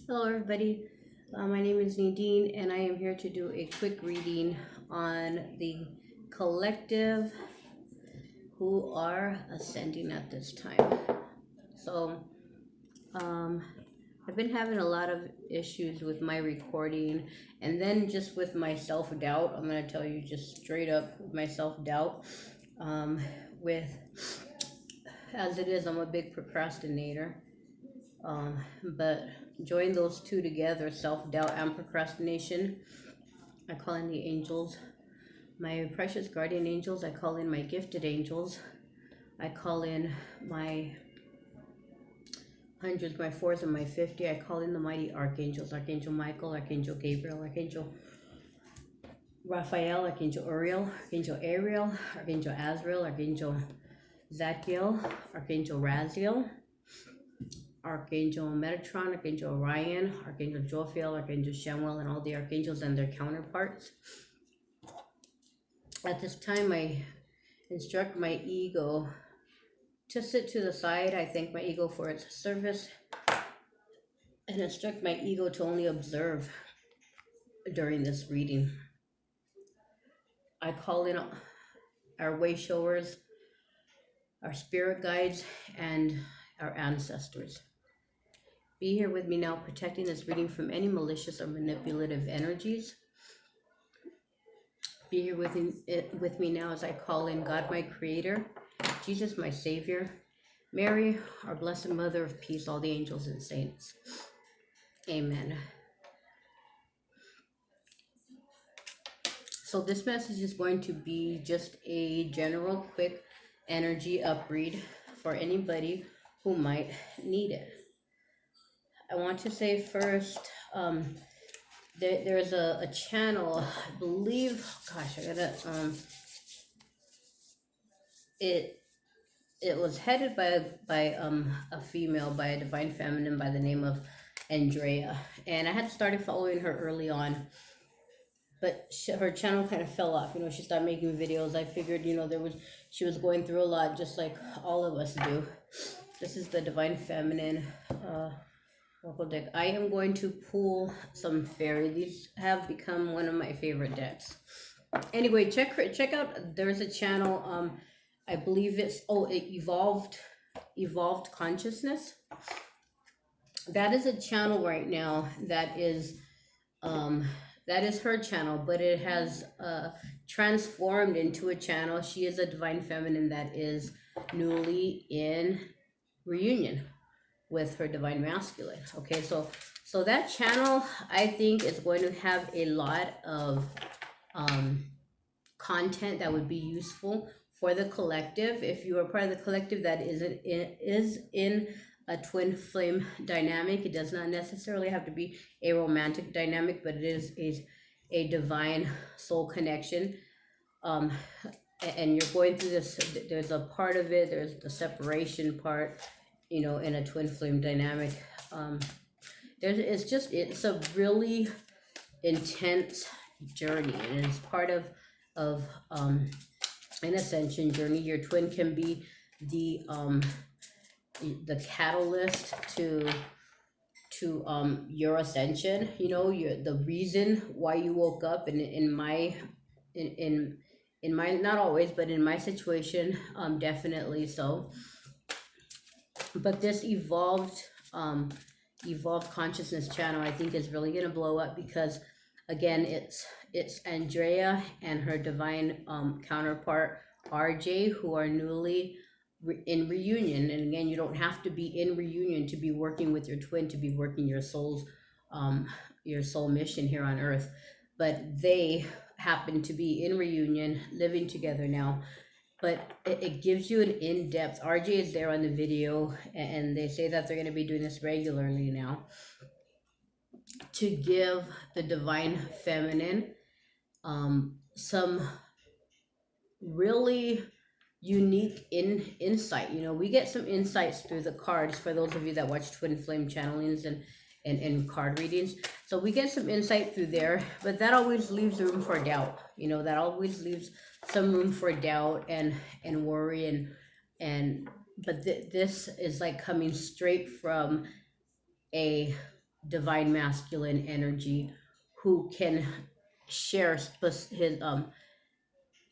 Hello, everybody. My name is Nadine, and I am here to do a quick reading on the collective who are ascending at this time. So, um, I've been having a lot of issues with my recording, and then just with my self doubt. I'm going to tell you just straight up my self doubt. With as it is, I'm a big procrastinator. But join those two together, self-doubt and procrastination. I call in the angels, my precious guardian angels. I call in my gifted angels. I call in my hundreds, my fours, and my 50. I call in the mighty archangels, Archangel Michael, Archangel Gabriel, Archangel Raphael, Archangel Uriel, Archangel Ariel, Archangel Azrael, Archangel Zadkiel, Archangel Raziel, Archangel Metatron, Archangel Orion, Archangel Jophiel, Archangel Shemuel, and all the archangels and their counterparts. At this time, I instruct my ego to sit to the side. I thank my ego for its service and instruct my ego to only observe during this reading. I call in our way showers, our spirit guides, and our ancestors. Be here with me now, protecting this reading from any malicious or manipulative energies. Be here with me now as I call in God, my Creator, Jesus, my Savior, Mary, our Blessed Mother of Peace, all the angels and saints. Amen. So this message is going to be just a general, quick energy upread for anybody who might need it. I want to say first, there's a channel, I believe, gosh, I gotta, it was headed by a female, by a divine feminine by the name of Andrea, and I had started following her early on, but her channel kind of fell off. She started making videos. I figured, she was going through a lot, just like all of us do. This is the divine feminine oracle deck. I am going to pull some fairy. These have become one of my favorite decks. Anyway, check out. There's a channel. I believe it evolved consciousness. That is a channel right now that is her channel, but it has transformed into a channel. She is a divine feminine that is newly in reunion with her divine masculine. Okay, so that channel, I think, is going to have a lot of content that would be useful for the collective. If you are part of the collective that is in a twin flame dynamic, it does not necessarily have to be a romantic dynamic, but it is a divine soul connection. And you're going through this. There's a part of it. There's the separation part. In a twin flame dynamic. It's a really intense journey, and it's part of an ascension journey. Your twin can be the catalyst to your ascension. The reason why you woke up. And in my not always, but in my situation, definitely so. But this evolved consciousness channel, I think, is really going to blow up because, again, it's Andrea and her divine counterpart RJ, who are newly in reunion. And again, you don't have to be in reunion to be working with your twin, to be working your soul mission here on Earth. But they happen to be in reunion, living together now. But it gives you an in-depth. RJ is there on the video, and they say that they're going to be doing this regularly now to give the divine feminine some really unique insight. We get some insights through the cards for those of you that watch twin flame channelings and card readings. So we get some insight through there, but that always leaves room for doubt. That always leaves some room for doubt and worry but this is like coming straight from a divine masculine energy who can share his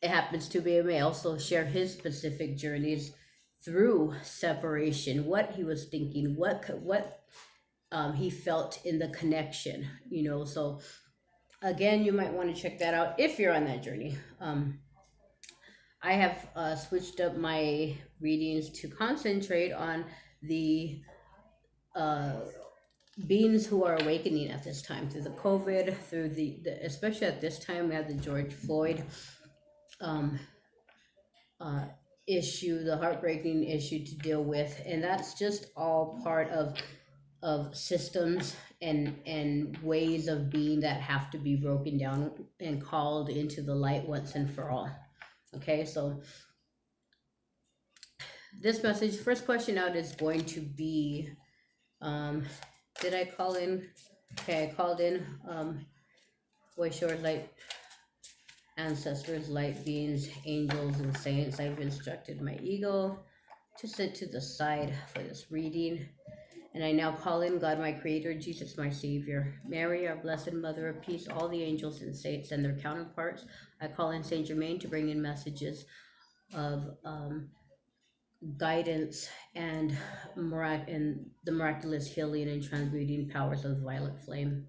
it happens to be a male, so share his specific journeys through separation, what he was thinking, what he felt in the connection, So again, you might want to check that out if you're on that journey. I have switched up my readings to concentrate on the uh, beings who are awakening at this time through the COVID, through especially at this time, we have the George Floyd um, uh, issue, the heartbreaking issue to deal with, and that's just all part of systems and ways of being that have to be broken down and called into the light once and for all. Okay, so this message, first question out is going to be, did I call in? Okay, I called in voice short light ancestors, light beings, angels, and saints. I've instructed my ego to sit to the side for this reading. And I now call in God, my Creator, Jesus, my Savior, Mary, our Blessed Mother of Peace, all the angels and saints and their counterparts. I call in Saint Germain to bring in messages of guidance and the miraculous healing and transmuting powers of the violet flame.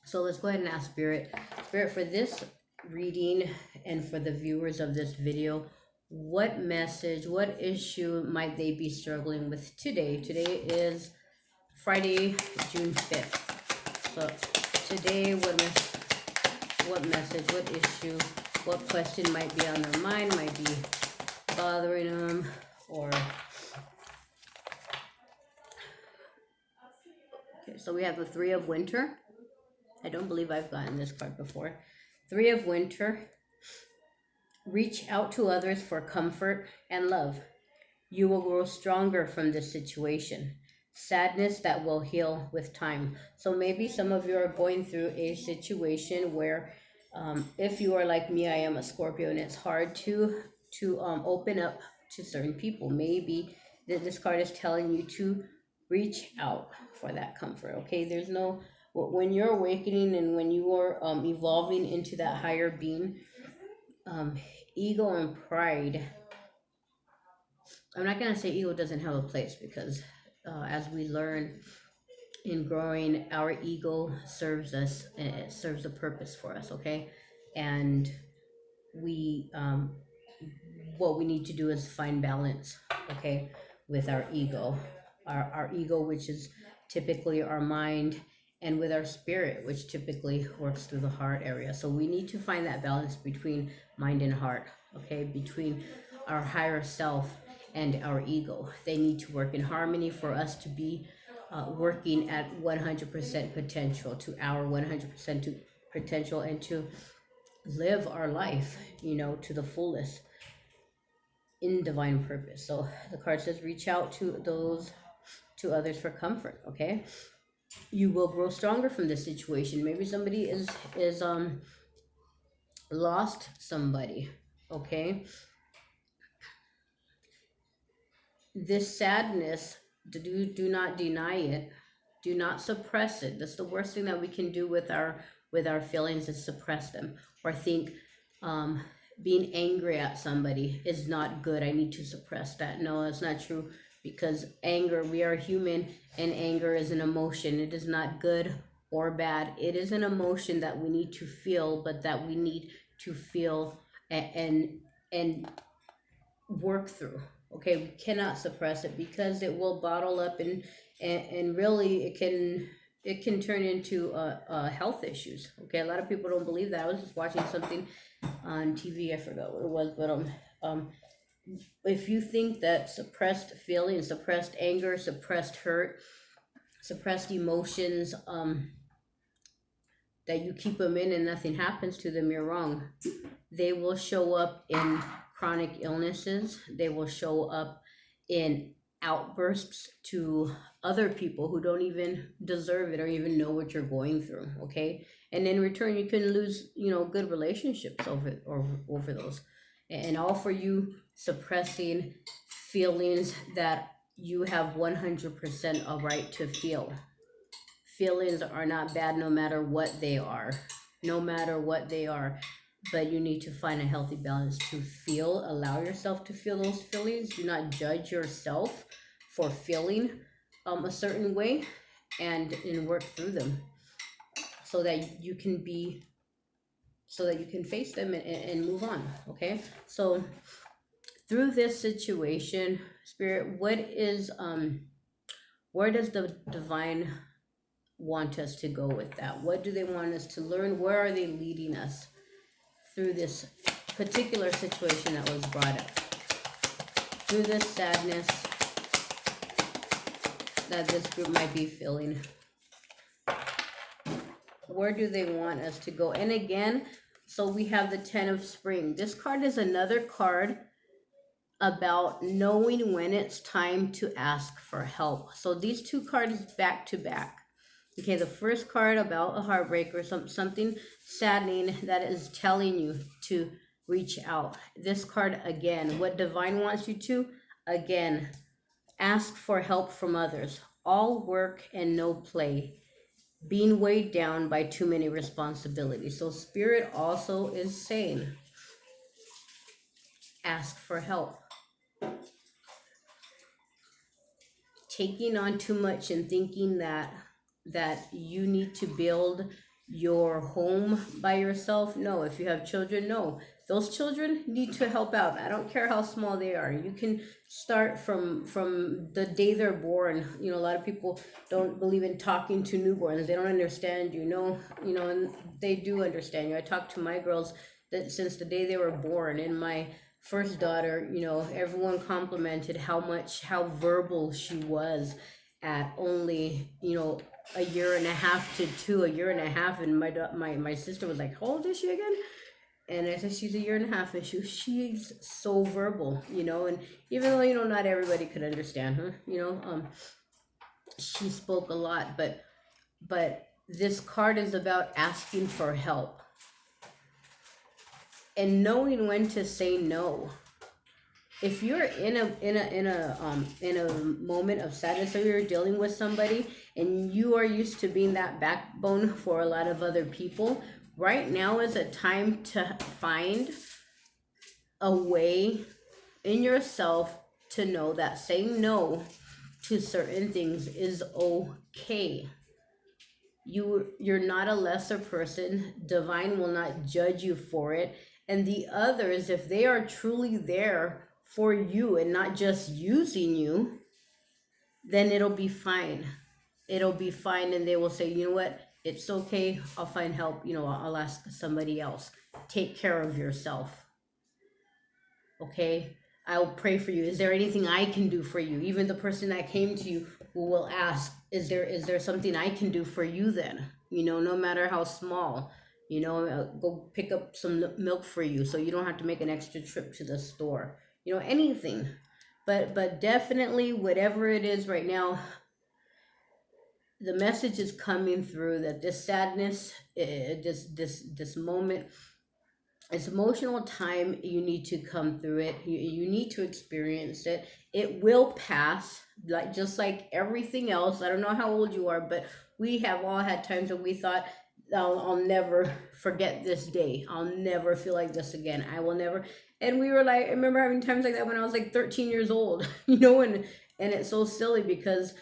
So let's go ahead and ask Spirit for this reading and for the viewers of this video, what message, what issue might they be struggling with today? Today is Friday, June 5th. So today, what message, what issue, what question might be on their mind, might be bothering them, or... Okay, so we have the Three of Winter. I don't believe I've gotten this card before. Three of Winter. Reach out to others for comfort and love. You will grow stronger from this situation. Sadness that will heal with time. So maybe some of you are going through a situation where, if you are like me, I am a Scorpio, and it's hard to open up to certain people. Maybe this card is telling you to reach out for that comfort. Okay, there's no, when you're awakening and when you are evolving into that higher being, ego and pride, I'm not going to say ego doesn't have a place, because as we learn in growing, our ego serves us, it serves a purpose for us, okay? And we, what we need to do is find balance, okay, with our ego. Our ego, which is typically our mind, and with our spirit, which typically works through the heart area. So we need to find that balance between mind and heart, okay, between our higher self and our ego. They need to work in harmony for us to be working at 100% potential, to our 100% potential, and to live our life, to the fullest in divine purpose. So the card says, reach out to others for comfort, okay? You will grow stronger from this situation. Maybe somebody is lost somebody, okay? This sadness, do not deny it, do not suppress it. That's the worst thing that we can do with our feelings, is suppress them, or think being angry at somebody is not good, I need to suppress that. No, that's not true, because anger, we are human, and anger is an emotion. It is not good or bad. It is an emotion that we need to feel, but that we need to feel and work through. Okay, we cannot suppress it, because it will bottle up, and really it can turn into health issues. Okay, a lot of people don't believe that. I was just watching something on TV, I forgot what it was, but if you think that suppressed feelings, suppressed anger, suppressed hurt, suppressed emotions, that you keep them in and nothing happens to them, you're wrong. They will show up in chronic illnesses. They will show up in outbursts to other people who don't even deserve it or even know what you're going through, okay? And in return, you can lose, good relationships over those. And all for you suppressing feelings that you have 100% a right to feel, feelings are not bad no matter what they are. No matter what they are. But you need to find a healthy balance to feel, allow yourself to feel those feelings. Do not judge yourself for feeling a certain way, and work through them so that you can be so that you can face them and move on. Okay, so through this situation, Spirit, what is where does the divine want us to go with that? What do they want us to learn? Where are they leading us through this particular situation that was brought up, through this sadness that this group might be feeling? Where do they want us to go? And again, so we have the 10 of Spring. This card is another card about knowing when it's time to ask for help. So these two cards back to back. Okay, the first card about a heartbreak or something saddening that is telling you to reach out. This card again, what divine wants you to, again, ask for help from others. All work and no play. Being weighed down by too many responsibilities. So Spirit also is saying, ask for help. Taking on too much and thinking that you need to build your home by yourself. No, if you have children, no. Those children need to help out. I don't care how small they are. You can start from the day they're born. You know, a lot of people don't believe in talking to newborns. They don't understand you. And they do understand you. I talk to my girls that since the day they were born. And my first daughter, everyone complimented how verbal she was at only, a year and a half to two, a year and a half. And my sister was like, how old is she again? And I said, she's a year and a half, and she's so verbal, and even though, not everybody could understand her, she spoke a lot, but this card is about asking for help and knowing when to say no. If you're in a moment of sadness, or you're dealing with somebody and you are used to being that backbone for a lot of other people, right now is a time to find a way in yourself to know that saying no to certain things is okay. You're not a lesser person. Divine will not judge you for it. And the others, if they are truly there for you and not just using you, then it'll be fine. It'll be fine, and they will say, you know what, it's okay, I'll find help, I'll ask somebody else. Take care of yourself. Okay? I'll pray for you. Is there anything I can do for you? Even the person that came to you who will ask, is there something I can do for you then? No matter how small. Go pick up some milk for you so you don't have to make an extra trip to the store. Anything. But definitely whatever it is right now, the message is coming through that this sadness, this moment, it's emotional time. You need to come through it. You need to experience it. It will pass, just like everything else. I don't know how old you are, but we have all had times when we thought, I'll never forget this day. I'll never feel like this again. I will never. And we were like, I remember having times like that when I was like 13 years old, and it's so silly because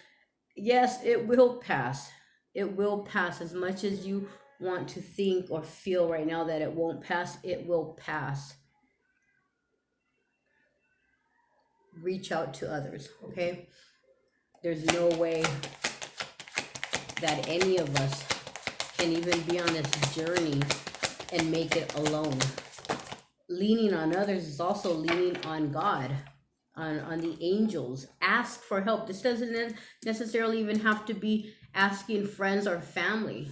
yes, it will pass. It will pass. As much as you want to think or feel right now that it won't pass, it will pass. Reach out to others, okay? There's no way that any of us can even be on this journey and make it alone. Leaning on others is also leaning on God, on the angels. Ask for help. This doesn't necessarily even have to be asking friends or family.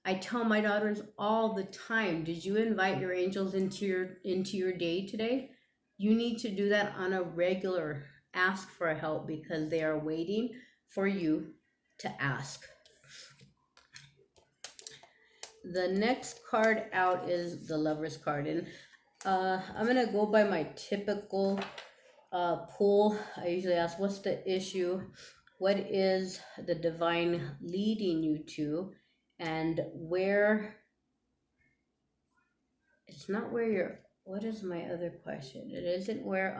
I tell my daughters all the time, did you invite your angels into your day today? You need to do that on a regular. Ask for help because they are waiting for you to ask. The next card out is the Lover's card, and I'm gonna go by my typical pull. I usually ask, what's the issue? What is the divine leading you to? And where, it's not where you're, what is my other question? It isn't where,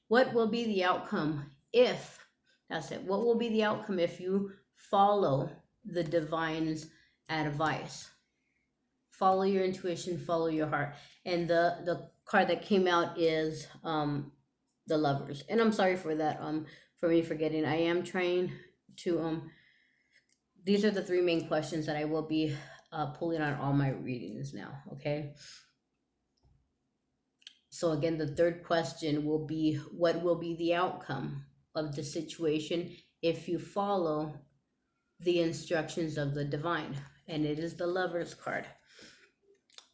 what will be the outcome if, that's it, what will be the outcome if you follow the divine's advice? Follow your intuition, follow your heart. And the card that came out is the Lovers. And I'm sorry for that, for me forgetting. I am trying to these are the three main questions that I will be pulling on all my readings now, okay? So again, the third question will be, what will be the outcome of the situation if you follow the instructions of the divine? And it is the Lovers card.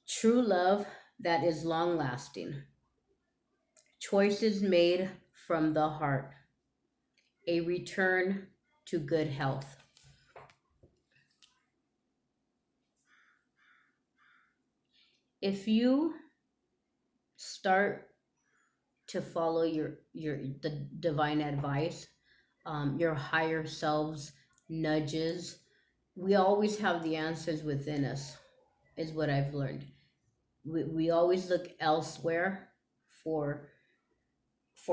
True love that is long lasting. Choices made from the heart. A return to good health. If you start to follow the divine advice, your higher selves nudges, we always have the answers within us, is what I've learned. We always look elsewhere for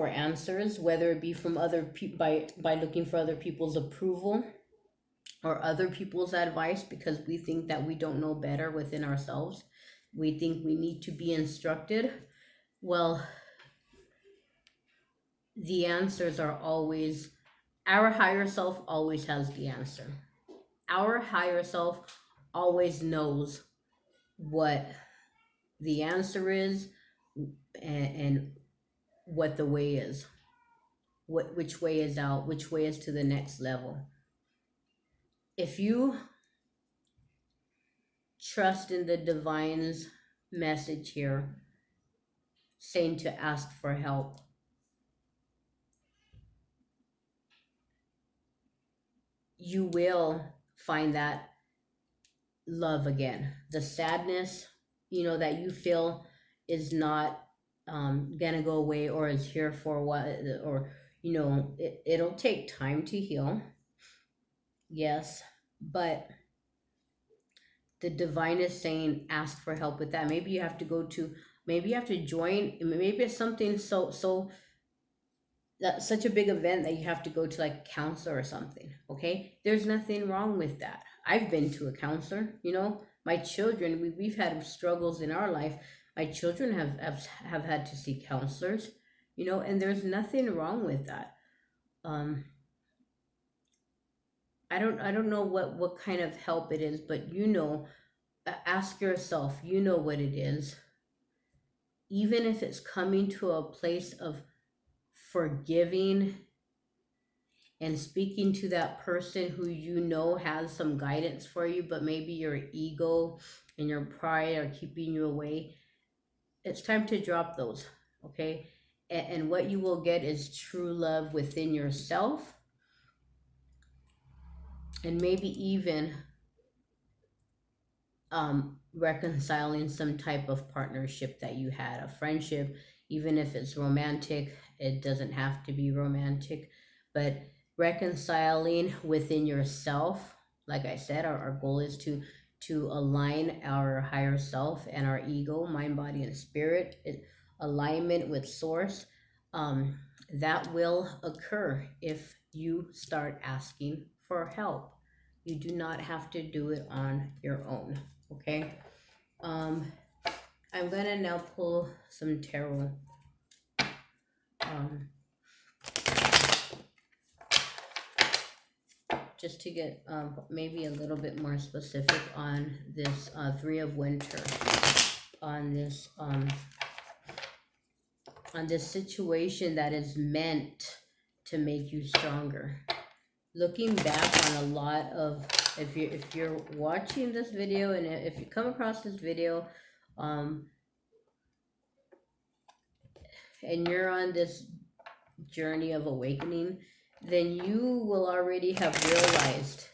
answers, whether it be from other people, by looking for other people's approval or other people's advice, because we think that we don't know better within ourselves. We think we need to be instructed. Well, the answers are always, our higher self always has the answer. Our higher self always knows what the answer is, and what the way is, which way is out, which way is to the next level. If you trust in the divine's message here, saying to ask for help, you will find that love again. The sadness, that you feel is not gonna go away, or is here for what, or it'll take time to heal. Yes, but the divine is saying ask for help with that. Maybe you have to maybe you have to join, maybe it's something so that's such a big event that you have to go to like a counselor or something. Okay, there's nothing wrong with that. I've been to a counselor. My children, we've had struggles in our life. My children have had to see counselors. And there's nothing wrong with that. I don't know what kind of help it is, but ask yourself, what it is. Even if it's coming to a place of forgiving and speaking to that person who has some guidance for you, but maybe your ego and your pride are keeping you away, it's time to drop those, okay? And what you will get is true love within yourself, and maybe even reconciling some type of partnership that you had, a friendship, even if it's romantic. It doesn't have to be romantic, but reconciling within yourself. Like I said, our goal is to align our higher self and our ego, mind, body, and spirit, alignment with source. That will occur if you start asking for help. You do not have to do it on your own. Okay. I'm gonna now pull some tarot. Just to get maybe a little bit more specific on this Three of Winter, on this situation that is meant to make you stronger. Looking back on a lot of, if you're watching this video, and if you come across this video, and you're on this journey of awakening, then you will already have realized,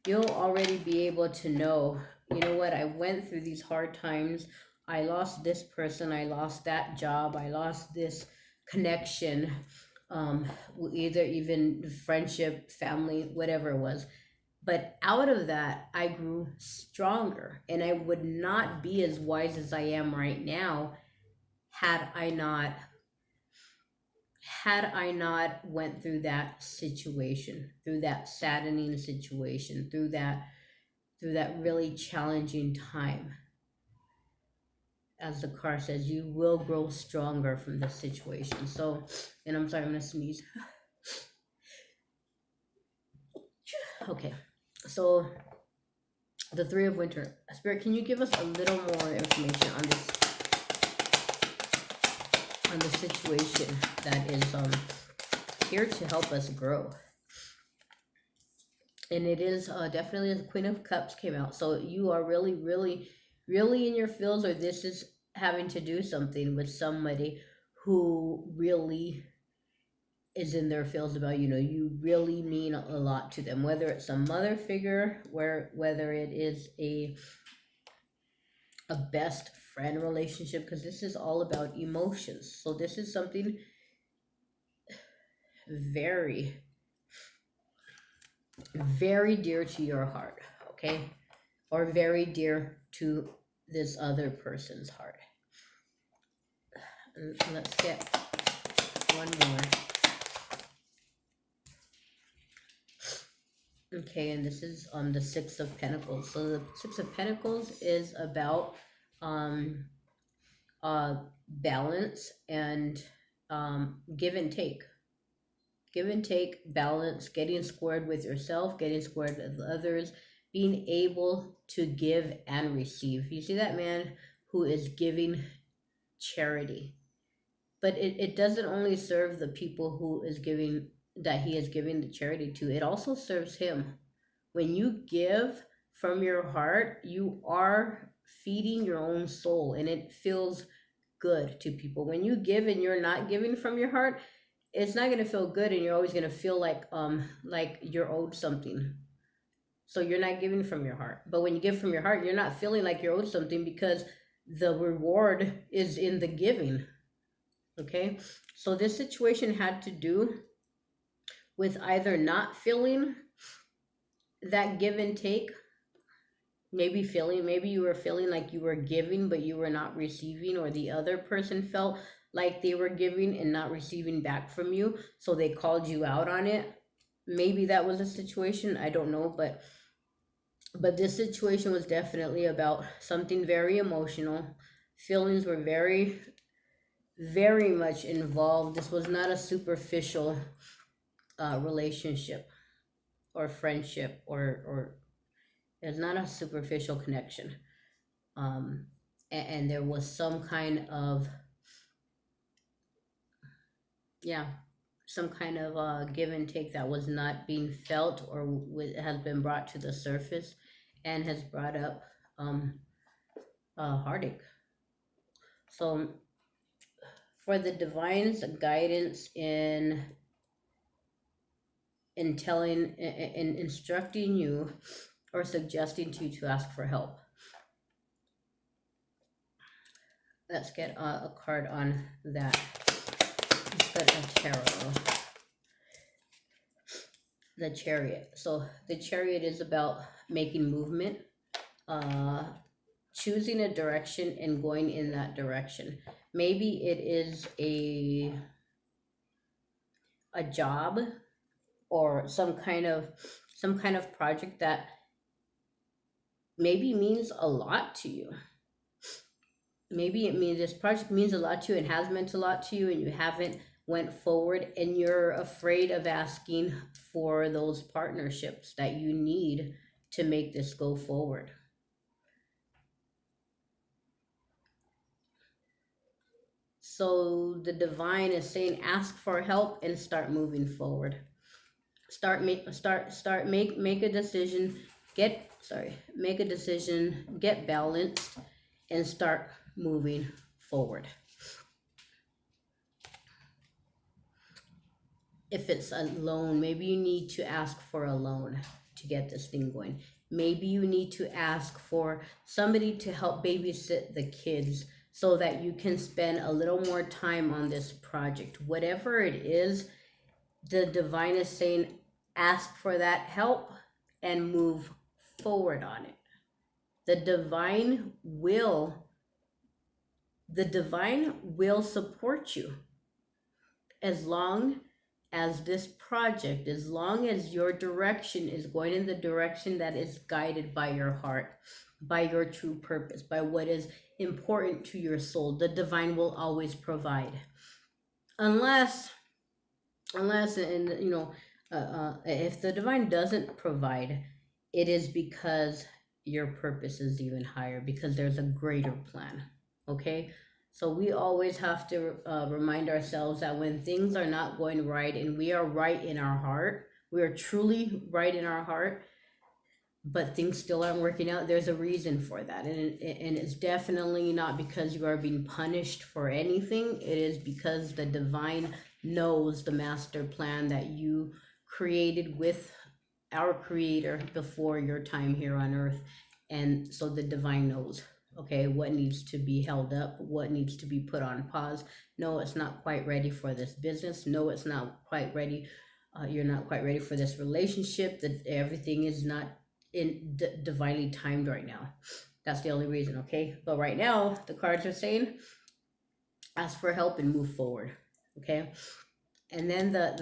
you'll already be able to know, what, I went through these hard times. I lost this person, I lost that job, I lost this connection, either even friendship, family, whatever it was. But out of that, I grew stronger, and I would not be as wise as I am right now had I not went through that situation, through that saddening situation, through that really challenging time. As the car says, you will grow stronger from this situation. So, and I'm sorry, I'm gonna sneeze. Okay, so the Three of Winter. Spirit, can you give us a little more information on the situation that is here to help us grow? And it is definitely the Queen of Cups came out. So you are really, really, really in your feels, or this is having to do something with somebody who really is in their feels about you. You really mean a lot to them, whether it's a mother figure, whether it is a best friend relationship, because this is all about emotions. So this is something very, very dear to your heart, okay? Or very dear to this other person's heart. And let's get one more. Okay, and this is the Six of Pentacles. So the Six of Pentacles is about um balance and give and take. Give and take, balance, getting squared with yourself, getting squared with others, being able to give and receive. You see that man who is giving charity, but it doesn't only serve the people who is giving, that he is giving the charity to, it also serves him. When you give from your heart, you are feeding your own soul, and it feels good to people. When you give and you're not giving from your heart, it's not going to feel good, and you're always going to feel like you're owed something. So you're not giving from your heart. But when you give from your heart, you're not feeling like you're owed something, because the reward is in the giving. Okay? So this situation had to do with either not feeling that give and take, maybe you were feeling like you were giving but you were not receiving, or the other person felt like they were giving and not receiving back from you, so they called you out on it. Maybe that was a situation, I don't know, but this situation was definitely about something very emotional. Feelings were very, very much involved. This was not a superficial relationship or friendship, or it's not a superficial connection. And there was some kind of, yeah, some kind of give and take that was not being felt, or has been brought to the surface, and has brought up heartache. So for the divine's guidance in telling, in instructing you, or suggesting to you to ask for help, let's get a card on that. Let's get a tarot. The Chariot. So the Chariot is about making movement, uh, choosing a direction and going in that direction. Maybe it is a job, or some kind of project that maybe means a lot to you. Maybe it means this project means a lot to you and has meant a lot to you, and you haven't went forward, and you're afraid of asking for those partnerships that you need to make this go forward. So the divine is saying, ask for help and start moving forward. Make a decision. Make a decision. Get balanced, and start moving forward. If it's a loan, maybe you need to ask for a loan to get this thing going. Maybe you need to ask for somebody to help babysit the kids so that you can spend a little more time on this project. Whatever it is, the divine is saying, ask for that help and move forward on it. The divine will support you as long as this project, as long as your direction is going in the direction that is guided by your heart, by your true purpose, by what is important to your soul. The divine will always provide. Unless and if the divine doesn't provide, it is because your purpose is even higher, because there's a greater plan. Okay, so we always have to remind ourselves that when things are not going right, and we are right in our heart, we are truly right in our heart, but things still aren't working out, there's a reason for that. And it's definitely not because you are being punished for anything. It is because the divine knows the master plan that you created with our creator before your time here on earth. And so the divine knows, okay, what needs to be held up, what needs to be put on pause. No, it's not quite ready for this business. No, it's not quite ready. You're not quite ready for this relationship. That everything is not divinely timed right now. That's the only reason. Okay, but right now the cards are saying, ask for help and move forward. Okay, and then the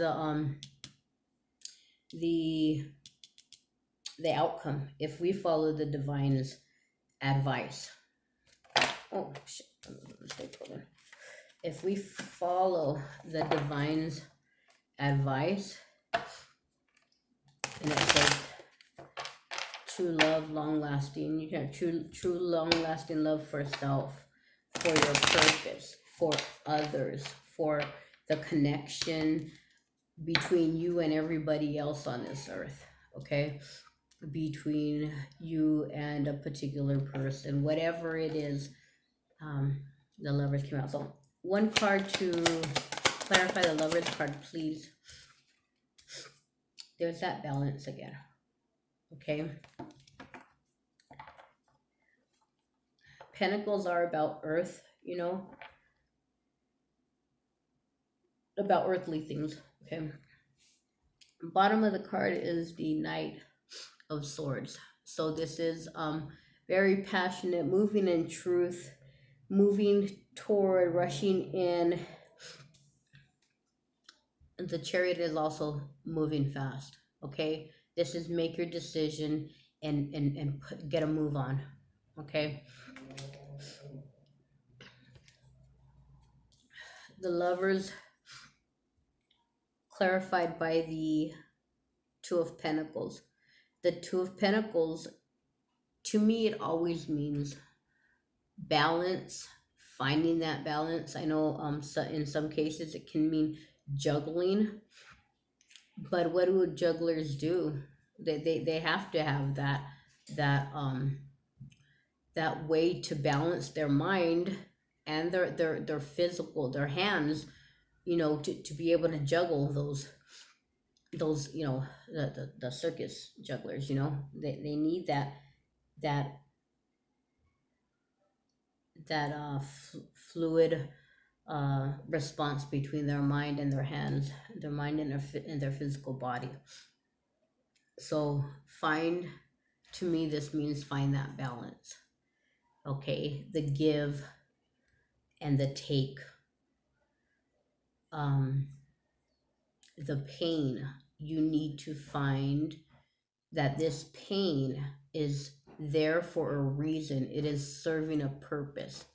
outcome, if we follow the divine's advice. Oh shit, if we follow the divine's advice, and it says true love, long lasting, you can have true long lasting love for self, for your purpose, for others, for the connection between you and everybody else on this earth. Okay, between you and a particular person, whatever it is. The Lovers came out. So one card to clarify the Lovers card, please. There's that balance again. Okay. Pentacles are about earth, about earthly things. Okay. Bottom of the card is the Knight of Swords. So this is very passionate, moving in truth, moving toward, rushing in. The Chariot is also moving fast. Okay, this is make your decision and get a move on. Okay, the Lovers clarified by the Two of Pentacles. The Two of Pentacles, to me, it always means balance, finding that balance. I know so in some cases it can mean juggling, but what do jugglers do? They have to have that that way to balance their mind and their physical, their hands, to be able to juggle those the circus jugglers. They need that fluid response between their mind and their hands, their mind and their physical body. So to me, this means find that balance. Okay, the give and the take. The pain, you need to find that this pain is there for a reason. It is serving a purpose.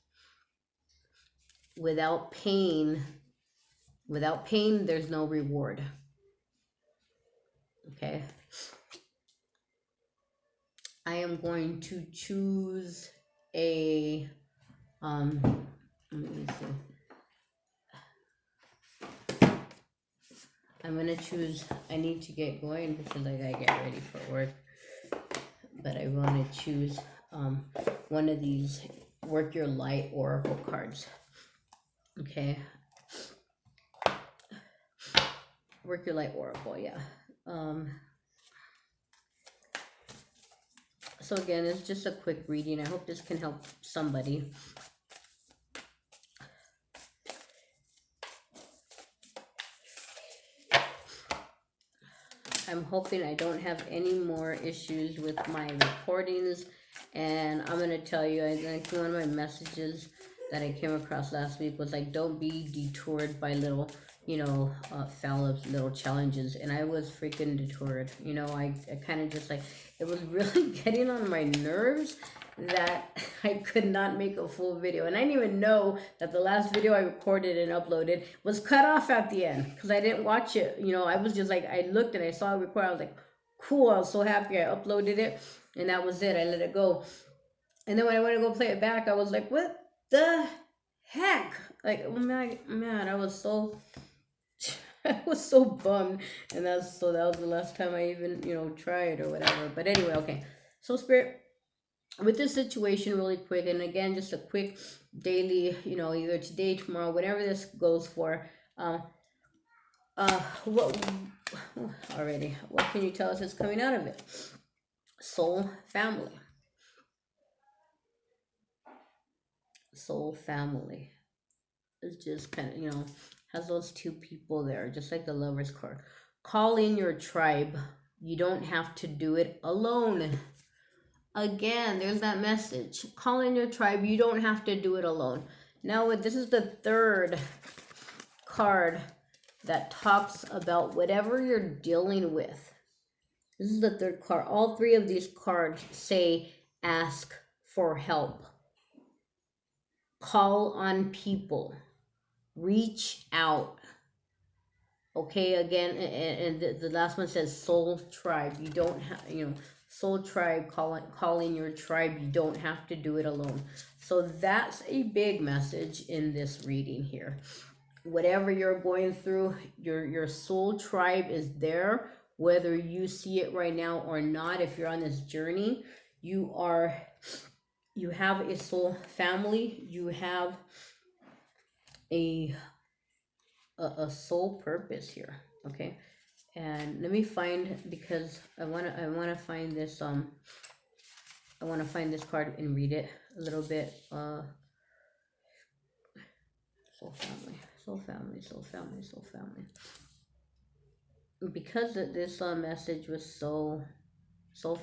Without pain, there's no reward. Okay. I am going to choose a let me see. I'm gonna choose, I need to get going because I gotta get ready for work. But I want to choose one of these Work Your Light Oracle cards. Okay. Work Your Light Oracle, yeah. So again, it's just a quick reading. I hope this can help somebody. I'm hoping I don't have any more issues with my recordings. And I'm gonna tell you, I think one of my messages that I came across last week was like, don't be detoured by little, foul little challenges. And I was freaking detoured. I kind of just like, it was really getting on my nerves that I could not make a full video. And I didn't even know that the last video I recorded and uploaded was cut off at the end because I didn't watch it. I was just like, I looked and I saw it record. I was like, cool. I was so happy I uploaded it, and that was it. I let it go. And then when I went to go play it back, I was like, what the heck? Like, oh my man, I was so I was so bummed. And that was the last time I even, tried or whatever. But anyway, okay. So Spirit, with this situation really quick, and again, just a quick daily, either today, tomorrow, whatever this goes for, what already, what can you tell us is coming out of it? Soul family. Soul family is just kind of, has those two people there, just like the Lover's card. Call in your tribe. You don't have to do it alone. Again, there's that message. Call in your tribe. You don't have to do it alone. Now, this is the third card that talks about whatever you're dealing with. This is the third card. All three of these cards say ask for help. Call on people. Reach out. Okay, again, and the last one says soul tribe. You don't have, soul tribe, calling your tribe. You don't have to do it alone. So that's a big message in this reading here. Whatever you're going through, your soul tribe is there, whether you see it right now or not. If you're on this journey, you have a soul family. You have a soul purpose here. Okay, and let me find, because I want to find this I want to find this card and read it a little bit. Soul family, soul family, soul family, soul family. Because this message was soul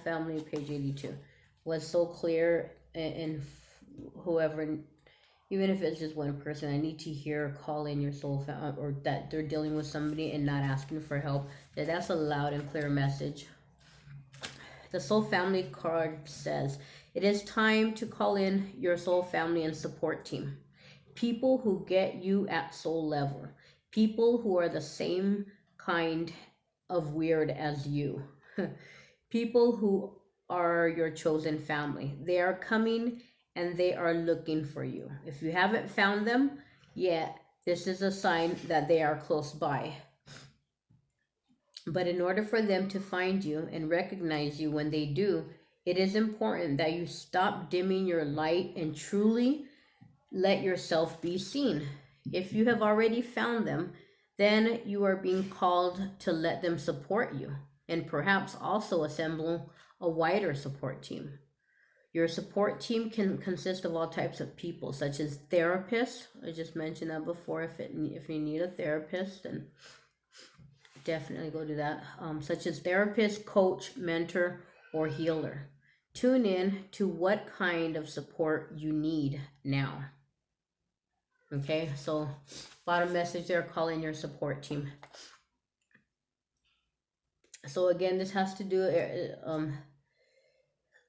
family, page 82, was so clear, and whoever, even if it's just one person, I need to hear call in your soul family, or that they're dealing with somebody and not asking for help. That's a loud and clear message. The soul family card says, it is time to call in your soul family and support team. People who get you at soul level. People who are the same kind of weird as you. People who are your chosen family. They are coming and they are looking for you. If you haven't found them yet, this is a sign that they are close by. But in order for them to find you and recognize you when they do, it is important that you stop dimming your light and truly let yourself be seen. If you have already found them, then you are being called to let them support you, and perhaps also assemble a wider support team. Your support team can consist of all types of people, such as therapists. I just mentioned that before. If you need a therapist, then definitely go do that. Such as therapist, coach, mentor, or healer. Tune in to what kind of support you need now. Okay, so bottom message there, call in your support team. So again, this has to do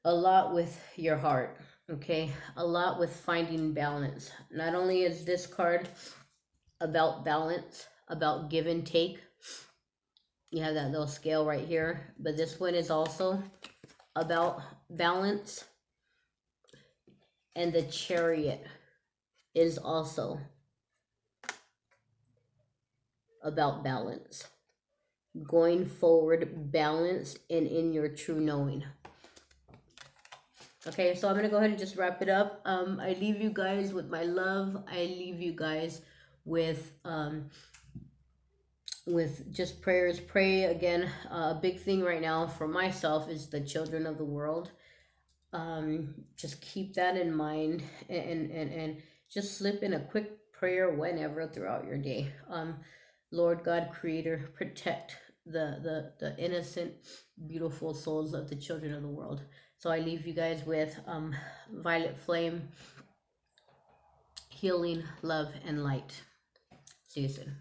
a lot with your heart. Okay, a lot with finding balance. Not only is this card about balance, about give and take, you have that little scale right here, but this one is also about balance, and the Chariot is also about balance. Going forward, balanced and in your true knowing. Okay, so I'm gonna go ahead and just wrap it up. I leave you guys with my love. I leave you guys with just prayers. Pray again. A big thing right now for myself is the children of the world. Just keep that in mind, and just slip in a quick prayer whenever throughout your day. Lord God, Creator, protect the innocent, beautiful souls of the children of the world. So I leave you guys with Violet Flame, healing, love, and light. See you soon.